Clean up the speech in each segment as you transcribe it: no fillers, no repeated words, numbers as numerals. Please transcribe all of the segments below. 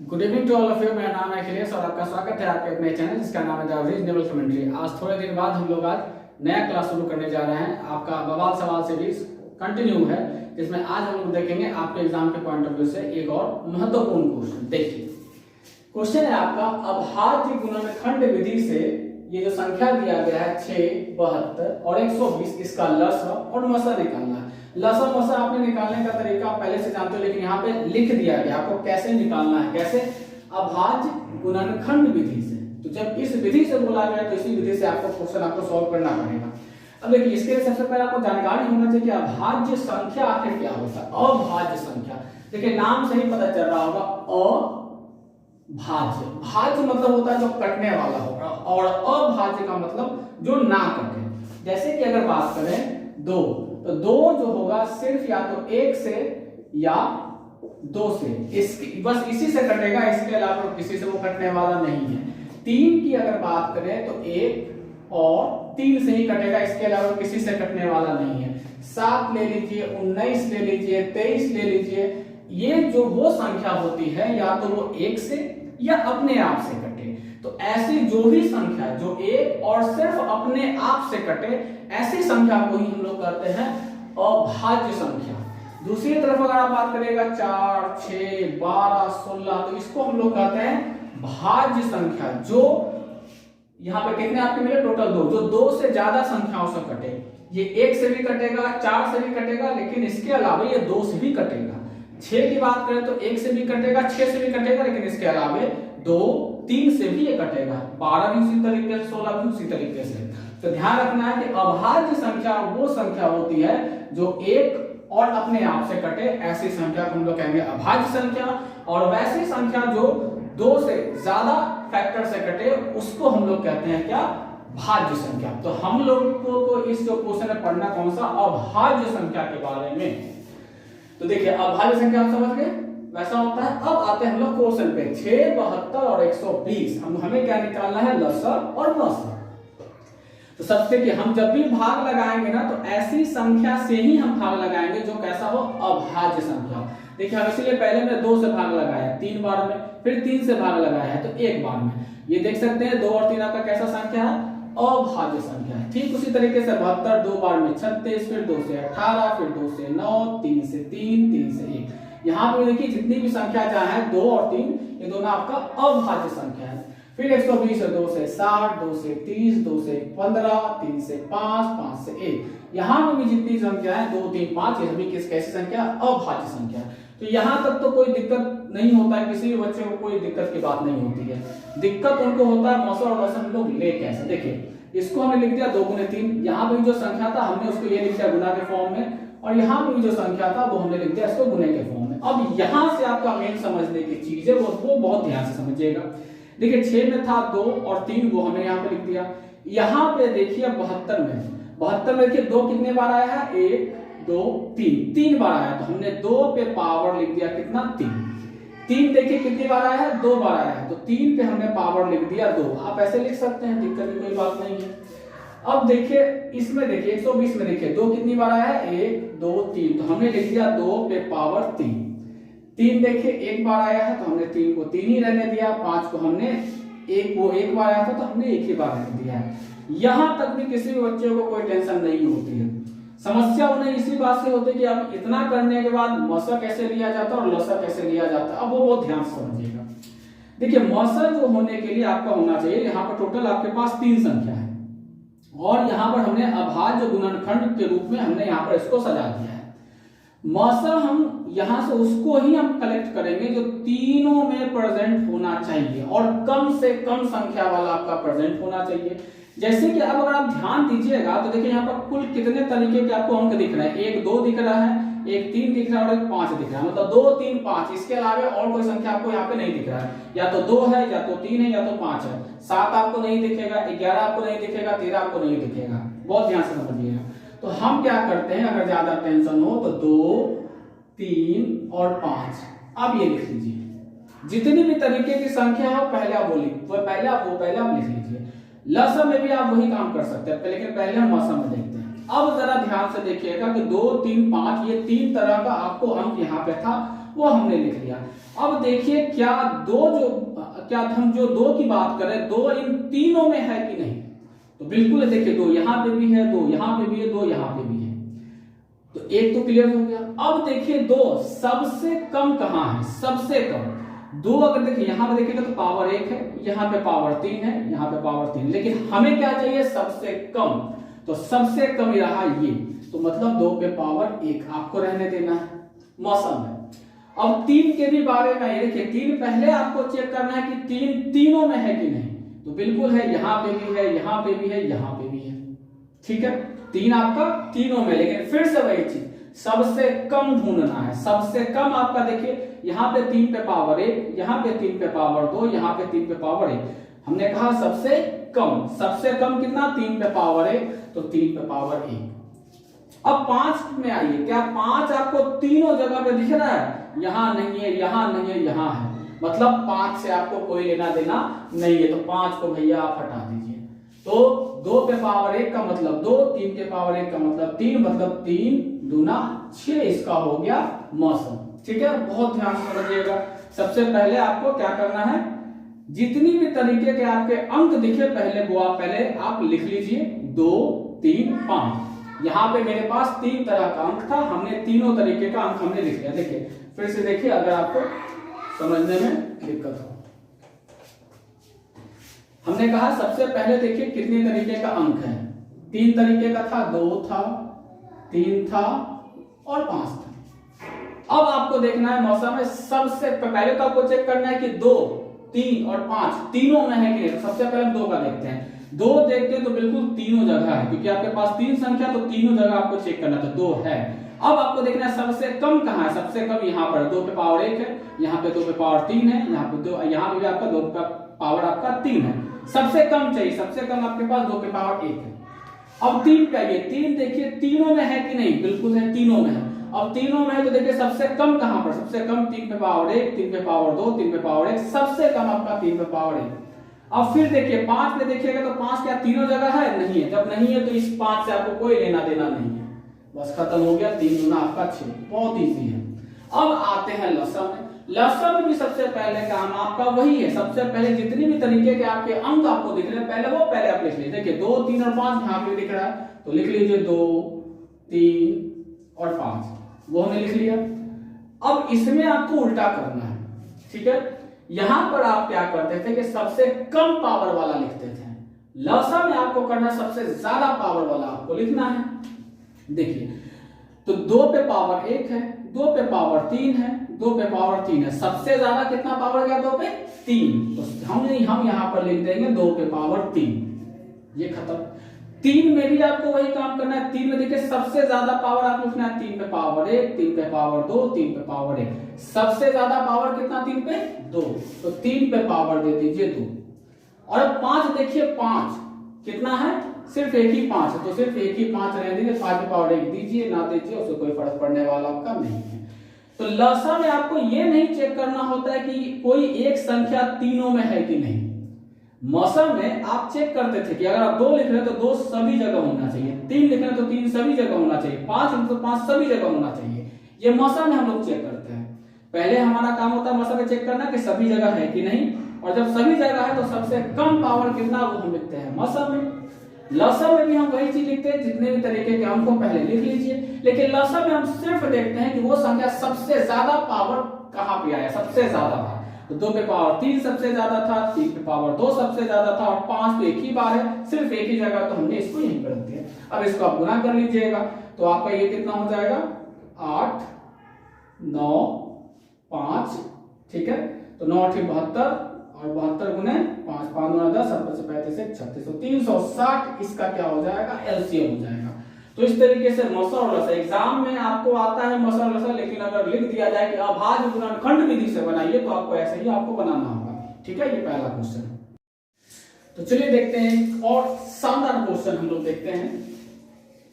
Good evening to all of you. मेरा नाम है अखिलेश और आपका स्वागत है आपके अपने चैनल जिसका नाम है द रीजनेबल कमेंट्री। आज थोड़े दिन बाद हम लोग आज नया क्लास शुरू करने जा रहे हैं। आपका बवाल सवाल सीरीज कंटिन्यू है, जिसमें आज हम लोग देखेंगे आपके एग्जाम के पॉइंट ऑफ व्यू से एक और महत्वपूर्ण क्वेश्चन। देखिए क्वेश्चन है आपका, अभाज्य गुणनखंड विधि से ये जो संख्या दिया गया है 6, 72 और 120, इसका लसा और मसा निकालना है। लसा मसा आपने निकालने का तरीका आप पहले से जानते हो, लेकिन यहाँ पे लिख दिया गया आपको कैसे निकालना है। कैसे? अभाज्य गुणनखंड विधि से। तो जब इस विधि से बोला गया तो इसी विधि से आपको क्वेश्चन आपको सॉल्व करना पड़ेगा। अब देखिए इसके लिए सबसे पहले आपको जानकारी होना चाहिए कि अभाज्य संख्या आखिर क्या होता है। अभाज्य संख्या, देखिए नाम से ही पता चल रहा होगा। भाज्य, भाज्य मतलब होता है जो कटने वाला होगा, और अभाज्य का मतलब जो ना कटे। जैसे कि अगर बात करें 2, तो 2 जो होगा सिर्फ या तो 1 से या 2 से, इसकी बस इसी से कटेगा, इसके अलावा किसी से वो कटने वाला नहीं है। 3 की अगर बात करें तो 1 और 3 से ही कटेगा, इसके अलावा किसी से कटने वाला नहीं है। 7 ले लीजिए, 19 ले लीजिए, 23 ले लीजिए, ये जो वो संख्या होती है या तो वो 1 से या अपने आप से कटे। तो ऐसी जो भी संख्या जो 1 और सिर्फ अपने आप से कटे, ऐसी संख्या को ही हम लोग कहते हैं अभाज्य संख्या। दूसरी तरफ अगर आप बात करेगा 4, 6, 12, 16, तो इसको हम लोग कहते हैं भाज्य संख्या। जो यहाँ पे कितने आपके मिले? टोटल 2, जो 2 से ज्यादा संख्याओं से कटे। ये 1 से भी कटेगा, 4 से भी कटेगा, लेकिन इसके अलावा ये 2 से भी कटेगा। 6 की बात करें तो 1 से भी कटेगा, 6 से भी कटेगा, लेकिन इसके अलावा 2, 3 से भी ये कटेगा, 12 भी उसी तरीके से, 16 भी उसी तरीके से। तो ध्यान रखना है कि अभाज्य संख्या वो संख्या होती है जो 1 और अपने आप से कटे, ऐसी संख्या को हम लोग कहेंगे अभाज्य संख्या। और वैसी संख्या जो 2 से ज्यादा फैक्टर से कटे, उसको हम लोग कहते हैं क्या? भाज्य संख्या। तो हम लोग को इस जो क्वेश्चन में पढ़ना कौन सा? अभाज्य संख्या के बारे में। तो देखिए अभाज्य संख्या आप समझ गए, वैसा होता है। अब आते हैं हम लोग क्वेश्चन पे। 6, 72 और 120, हमें क्या निकालना है? लसा और मसा। तो सबसे कि हम जब भी भाग लगाएंगे ना, तो ऐसी संख्या से ही हम भाग लगाएंगे जो कैसा हो? अभाज्य संख्या। देखिए हम इसीलिए पहले में 2 से भाग लगाया 3 बार में, फिर 3 से भाग लगाया है तो 1 बार में। ये देख सकते हैं 2 और 3 आपका कैसा संख्या है? अभाज्य संख्या है। ठीक उसी तरीके से 72 2 बार में 36, फिर 2 से 18, फिर 2 से 9, 3 से 3, 3 से 1। यहाँ पे देखिए जितनी भी संख्या जहाँ है 2 और 3, ये दोनों आपका अभाज्य संख्या है। फिर 120 है 2 से 60, 2 से 30, 2 से 15, 3 से 5, 5 से 1। यहाँ पे भी जितनी संख्या है 2, 3, 5, ये सभी कैसी संख्या? अभाज्य संख्या। तो यहाँ तक तो कोई दिक्कत नहीं होता है, किसी भी बच्चे को कोई दिक्कत की बात नहीं होती है। दिक्कत उनको होता है मसा और लसा हम लोग ले कैसे। देखिए इसको हमने लिख दिया 2 गुने 3, यहाँ पे जो संख्या था हमने उसको ये लिख दिया गुना के फॉर्म में, और यहाँ पे जो संख्या था वो हमने लिख दिया इसको गुने के फॉर्म में। अब यहाँ से आपका मेन समझने की चीज है वो बहुत ध्यान से समझिएगा। देखिए 6 में था 2 और 3, वो हमने यहाँ पे लिख दिया। यहाँ पे देखिए 72 में देखिए 2 कितने बार आया है? 1, 2, 3 बार आया, तो हमने 2 पे पावर लिख दिया कितना? 3 देखिए कितनी बार आया है? 2 बार आया है, तो 3 पे हमने पावर लिख दिया 2। आप ऐसे लिख सकते हैं, दिक्कत की कोई बात नहीं है। अब देखिए इसमें देखिए 120 में देखिए 2 कितनी बार आया है? 1, 2, 3, तो हमने लिख दिया 2 पे पावर 3। 3 देखिए 1 बार आया है, तो हमने 3 को 3 ही रहने दिया। 5 को हमने 1 बार आया था तो हमने 1 ही बार रहने दिया है। यहां तक भी किसी भी बच्चे को कोई टेंशन नहीं होती है। समस्या उन्हें इसी बात से होती है कि अब इतना करने के बाद मसा कैसे लिया जाता है और लसा कैसे लिया जाता है। अब वो बहुत ध्यान से समझिएगा। देखिए मसा जो होने के लिए आपका होना चाहिए, यहाँ पर टोटल आपके पास 3 संख्या है, और यहाँ पर हमने अभाज्य गुणनखंड के रूप में हमने यहाँ पर इसको सजा दिया है। मसा हम यहाँ से उसको ही हम कलेक्ट करेंगे जो तीनों में प्रेजेंट होना चाहिए, और कम से कम संख्या वाला आपका प्रेजेंट होना चाहिए। जैसे कि अब अगर आप ध्यान दीजिएगा तो देखिए यहाँ पर कुल कितने तरीके के आपको अंक दिख रहे हैं? 1, 2 दिख रहा है, 1, 3 दिख रहा है और 1, 5 दिख रहा है। मतलब 2, 3, 5, इसके अलावा और कोई संख्या आपको यहाँ पे नहीं दिख रहा है। या तो 2 है, या तो 3 है, या तो 5 है। 7 आपको नहीं दिखेगा, 11 आपको नहीं दिखेगा, 13 आपको नहीं दिखेगा। बहुत ध्यान से समझिएगा। तो हम क्या करते हैं, अगर ज्यादा टेंशन हो तो 2, 3 और 5 अब ये लिख लीजिए। जितनी भी तरीके की संख्या हो पहले आप पहले आप लिख लीजिए। लसा में भी आप वही काम कर सकते हैं, लेकिन पहले हम मसा में देखते हैं। अब जरा ध्यान से देखिएगा कि 2, 3, 5 ये 3 तरह का आपको अंक यहाँ पे था, वो हमने लिख लिया। अब देखिए क्या हम जो दो की बात कर रहे हैं, दो इन तीनों में है कि नहीं, तो बिल्कुल देखिए दो यहाँ पे भी है, दो यहाँ पे भी है, दो यहाँ पे भी है, तो एक तो क्लियर हो गया। अब देखिए दो सबसे कम कहाँ है, सबसे कम दो अगर देखिए यहाँ पे देखिएगा तो पावर 1 है, यहाँ पे पावर 3 है, यहाँ पे पावर 3, लेकिन हमें क्या चाहिए सबसे कम, तो सबसे कम रहा ये, तो मतलब 2 पे पावर 1 आपको रहने देना है मौसम है। अब 3 के भी बारे में ये देखिए 3 पहले आपको चेक करना है कि 3 तीनों में है कि नहीं, तो बिल्कुल है, यहाँ पे भी है, यहाँ पे भी है, यहाँ पे भी है, ठीक है 3 आपका तीनों में। लेकिन फिर से वही चीज सबसे कम ढूंढना है, सबसे कम आपका देखिए यहाँ पे 3 पे पावर 1, यहाँ पे 3 पे पावर 2, यहाँ पे 3 पे पावर 1, हमने कहा सबसे कम कितना 3 पे पावर 1, तो 3 पे पावर 1। अब 5 में आइए, क्या 5 आपको तीनों जगह पे दिख रहा है, यहाँ नहीं है, यहाँ नहीं है, यहाँ है, मतलब 5 से आपको कोई लेना देना नहीं है, तो 5 को भैया आप हटा दीजिए। तो 2 पे पावर 1 का मतलब 2, 3 के पावर 1 का मतलब 3, मतलब 3 दूना 6 इसका हो गया मौसम। ठीक है, बहुत ध्यान से समझिएगा। सबसे पहले आपको क्या करना है, जितनी भी तरीके के आपके अंक दिखे पहले वो आप लिख लीजिए, 2, 3, 5। यहाँ पे मेरे पास 3 तरह का अंक था, हमने तीनों तरीके का अंक हमने लिख लिया। देखिए फिर से देखिए अगर आपको समझने में दिक्कत हो, हमने कहा सबसे पहले देखिए कितने तरीके का अंक है, 3 तरीके का था, 2 था, 3 था और 5 था। अब आपको देखना है मौसम में सबसे पहले तो आपको चेक करना है कि 2, 3 और 5 तीनों में है कि नहीं। सबसे पहले 2 का देखते हैं, 2 देखते हैं तो बिल्कुल तीनों जगह है, क्योंकि आपके पास 3 संख्या, तो तीनों जगह आपको चेक करना, तो 2 है। अब आपको देखना है सबसे कम कहाँ है, सबसे कम यहाँ पर 2 पे पावर 1 है, यहाँ पे 2 पे पावर 3 है, यहाँ पे 2, यहाँ पे भी आपका 2 पे पावर आपका 3 है। सबसे कम चाहिए, सबसे कम आपके पास 2 पे पावर 1 है। अब 3 पे आइए, 3 देखिए तीनों में है कि नहीं, बिल्कुल है, तीनों में है। अब तीनों में है तो देखिए सबसे कम कहां पर, सबसे कम 3 पे पावर 1, 3 पे पावर 2, 3 पे पावर 1, सबसे कम आपका 3 पे पावर 1। अब फिर देखिए 5 पे देखिएगा तो 5 क्या तीनों जगह है, नहीं है। जब नहीं है तो इस 5 से आपको कोई लेना देना नहीं है, बस खत्म हो गया, 3 दूना आपका 6, बहुत इजी है। अब आते हैं लसम में। लसम में भी सबसे पहले काम आपका वही है, सबसे पहले जितनी भी तरीके के आपके अंक आपको दिख रहे हैं पहले आप लिख लीजिए। देखिए 2, 3 और 5 यहाँ पे दिख रहा है, तो लिख लीजिए 2, 3 और 5, वो हमने लिख लिया। अब इसमें आपको उल्टा करना है, ठीक है। यहां पर आप क्या करते थे कि सबसे कम पावर वाला लिखते थे, लसम में आपको करना सबसे ज्यादा पावर वाला आपको लिखना है। देखिए तो 2 पे पावर 1 है, 2 पे पावर 3 है, 2 पे पावर 3 है, सबसे ज्यादा कितना पावर गया 2 पे 3, तो हम यहां पर लिख देंगे 2 पे पावर 3, ये खत्म। 3 में भी आपको वही काम करना है, 3 में देखिए सबसे ज्यादा पावर आपको लिखना है 3 पे पावर 1, 3 पे पावर 2, 3 पे पावर 1, सबसे ज्यादा पावर कितना 3 पे 2, तो 3 पे पावर दे दीजिए 2। और 5 देखिए 5 कितना है, सिर्फ एक ही 5 है, तो सिर्फ एक ही 5 रहने दीजिए, 5 पे पावर 1 दीजिए ना दीजिए उससे कोई फर्क पड़ने वाला आपका नहीं है। तो लसम में आपको ये नहीं चेक करना होता है कि कोई एक संख्या तीनों में है कि नहीं। मौसम में आप चेक करते थे कि अगर आप 2 लिख रहे हैं तो 2 सभी जगह होना चाहिए, 3 लिख रहे हैं तो 3 सभी जगह होना चाहिए, 5 लिख रहे तो 5 सभी जगह होना चाहिए। ये मौसम में हम लोग चेक करते हैं। पहले हमारा काम होता है मौसम में चेक करना कि सभी जगह है कि नहीं, और जब सभी जगह है तो सबसे कम पावर कितना वो हम लिखते हैं मौसम में। लसम में भी हम वही चीज लिखते हैं, जितने भी तरीके के हमको पहले लिख लीजिए, लेकिन लसम में हम सिर्फ देखते हैं कि वो संख्या सबसे ज्यादा पावर कहां पे आया, सबसे ज्यादा था। तो 2 पे पावर 3 सबसे ज्यादा था, 3 पे पावर 2 सबसे ज्यादा था, और 5 तो एक ही बार है, सिर्फ एक ही जगह, तो हमने इसको यहीं पर रख दिया। अब इसको आप गुना कर लीजिएगा तो आपका ये कितना हो जाएगा 8, 9, 5, ठीक है। तो 9 8 72 और 72 गुने 5, 5 9 10 7 35 36, तो 360 इसका क्या हो जाएगा, एलसीएम हो जाएगा। तो इस तरीके से मौसम और लसम एग्जाम में आपको आता है मौसम और लसम, लेकिन अगर लिख दिया जाए कि अभाज्य गुणनखंड विधि से बनाइए तो आपको ऐसे ही आपको बनाना होगा, ठीक है। ये पहला क्वेश्चन। तो चलिए देखते हैं और शानदार क्वेश्चन हम लोग देखते हैं।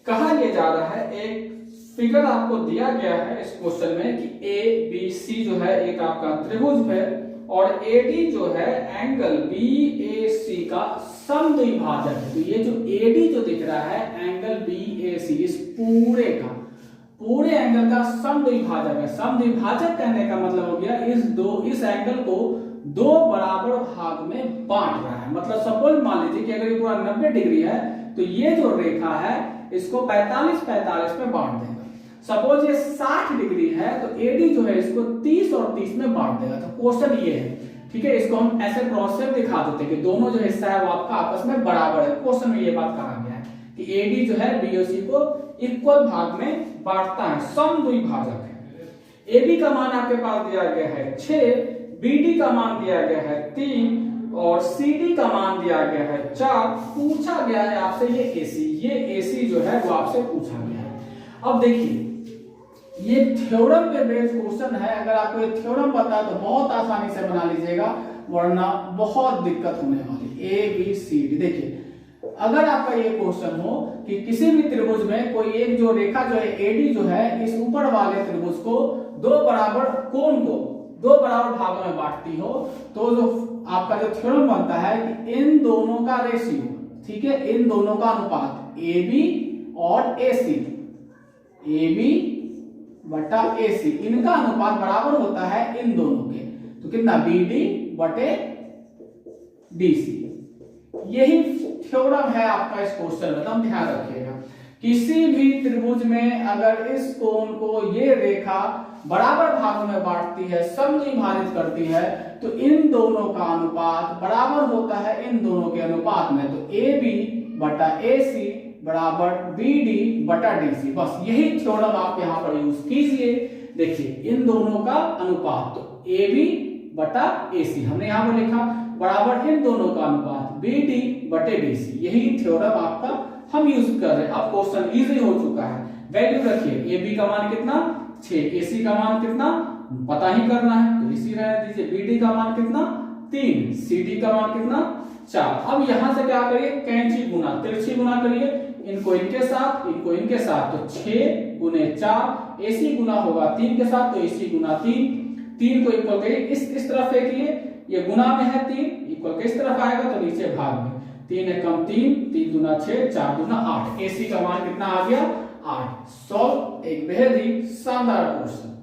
कहा यह जा रहा है, एक फिगर आपको दिया गया है इस क्वेश्चन में कि ए बी सी जो है एक आपका त्रिभुज है, और एडी जो है एंगल बीएसी का समद्विभाजक है। तो ये जो एडी जो दिख रहा है एंगल बीएसी इस पूरे का पूरे एंगल का समद्विभाजक है। समद्विभाजक कहने का मतलब हो गया इस एंगल को दो बराबर भाग में बांट रहा है। मतलब सपोज मान लीजिए कि अगर ये पूरा 90 डिग्री है तो ये जो रेखा है इसको 45-45 में बांट देगा। सपोज ये 60 डिग्री है तो एडी जो है इसको 30 और 30 में बांट देगा। तो क्वेश्चन ये है, ठीक है, इसको हम ऐसे क्रॉस सेक्शन दिखा देते हैं कि दोनों जो हिस्सा है वो आपका आपस में बराबर है। क्वेश्चन में ये बात कहा गया है कि एडी जो है बीओसी को इक्वल भाग में बांटता है, समद्विभाजक है। एबी का मान आपके पास दिया गया है 6, बीडी का मान दिया गया है 3 और सीडी का मान दिया गया है 4। पूछा गया है आपसे ये एसी जो है वो आपसे पूछा गया है। अब देखिए ये थ्योरम पे बेस्ड क्वेश्चन है। अगर आपको ये थ्योरम पता है तो बहुत आसानी से बना लीजिएगा, वरना बहुत दिक्कत होने वाली। ए बी सी डी, देखिए अगर आपका ये क्वेश्चन हो कि किसी भी त्रिभुज में कोई एक जो रेखा जो है एडी जो है इस ऊपर वाले त्रिभुज को दो बराबर कोण को दो बराबर भागों में बांटती हो, तो जो आपका जो थ्योरम बनता है कि इन दोनों का रेशियो, ठीक है, इन दोनों का अनुपात ए बी और ए सी, ए बी बटा ए सी, इनका अनुपात बराबर होता है इन दोनों के। तो कितना बी डी बटे डी सी। यही थ्योरम है आपका इस क्वेश्चन में, तो ध्यान रखिएगा। किसी भी त्रिभुज में अगर इस कोण को ये रेखा बराबर भागों में बांटती है, समद्विभाजित करती है, तो इन दोनों का अनुपात बराबर होता है इन दोनों के अनुपात में। तो ए बी बटा ए सी बराबर बी डी बटा डी सी। बस यही थ्योरम आप यहाँ पर यूज कीजिए। देखिए इन दोनों का अनुपात, तो ए बी बटा ए सी हमने यहाँ पर लिखा, बराबर इन दोनों का अनुपात बी डी बटे डी सी। यही थ्योरम आपका हम यूज कर रहे हैं। अब क्वेश्चन इजी हो चुका है। वैल्यू रखिए, ए बी का मान कितना 6, ए सी का मान कितना पता ही करना है तो इसी रहने दीजिए। बी डी का मान कितना 3, सी डी का मान कितना 4। अब यहां से क्या करिए, कैंची गुना, तिरछी गुना करिए, इनको इनके साथ इनको इनके साथ, तो 6 गुने 4, एसी गुना होगा 3 के साथ, तो एसी गुना 3 को इक्वल करिए, इस तरफ फेंकिए, ये गुना में है 3 इक्वल के इस तरफ आएगा तो नीचे भाग में 3 एकम 3 गुना 6 4 गुना 8। एसी का मान कितना आ गया 8। सॉल्व एक बेहद ही शानदार क्वेश्चन।